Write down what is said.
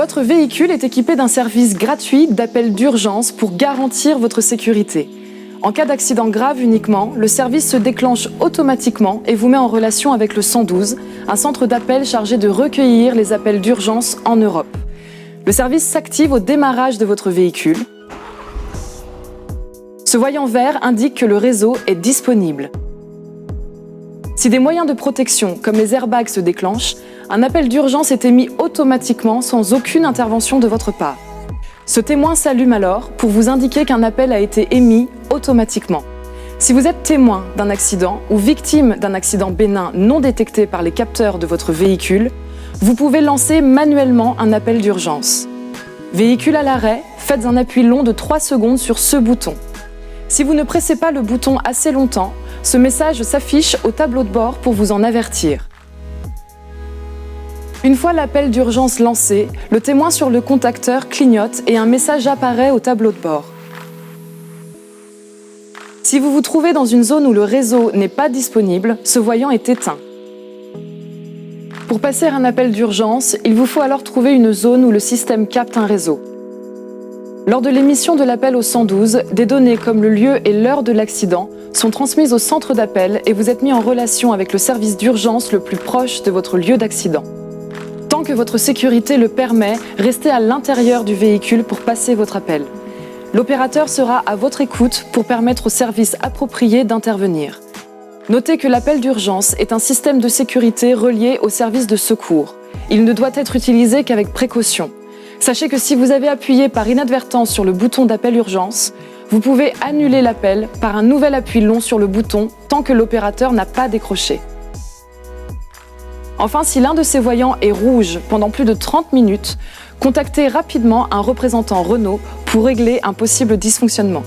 Votre véhicule est équipé d'un service gratuit d'appel d'urgence pour garantir votre sécurité. En cas d'accident grave uniquement, le service se déclenche automatiquement et vous met en relation avec le 112, un centre d'appel chargé de recueillir les appels d'urgence en Europe. Le service s'active au démarrage de votre véhicule. Ce voyant vert indique que le réseau est disponible. Si des moyens de protection, comme les airbags, se déclenchent, un appel d'urgence est émis automatiquement sans aucune intervention de votre part. Ce témoin s'allume alors pour vous indiquer qu'un appel a été émis automatiquement. Si vous êtes témoin d'un accident ou victime d'un accident bénin non détecté par les capteurs de votre véhicule, vous pouvez lancer manuellement un appel d'urgence. Véhicule à l'arrêt, faites un appui long de 3 secondes sur ce bouton. Si vous ne pressez pas le bouton assez longtemps, ce message s'affiche au tableau de bord pour vous en avertir. Une fois l'appel d'urgence lancé, le témoin sur le contacteur clignote et un message apparaît au tableau de bord. Si vous vous trouvez dans une zone où le réseau n'est pas disponible, ce voyant est éteint. Pour passer un appel d'urgence, il vous faut alors trouver une zone où le système capte un réseau. Lors de l'émission de l'appel au 112, des données comme le lieu et l'heure de l'accident sont transmises au centre d'appel et vous êtes mis en relation avec le service d'urgence le plus proche de votre lieu d'accident. Tant que votre sécurité le permet, restez à l'intérieur du véhicule pour passer votre appel. L'opérateur sera à votre écoute pour permettre au service approprié d'intervenir. Notez que l'appel d'urgence est un système de sécurité relié au service de secours. Il ne doit être utilisé qu'avec précaution. Sachez que si vous avez appuyé par inadvertance sur le bouton d'appel urgence, vous pouvez annuler l'appel par un nouvel appui long sur le bouton tant que l'opérateur n'a pas décroché. Enfin, si l'un de ces voyants est rouge pendant plus de 30 minutes, contactez rapidement un représentant Renault pour régler un possible dysfonctionnement.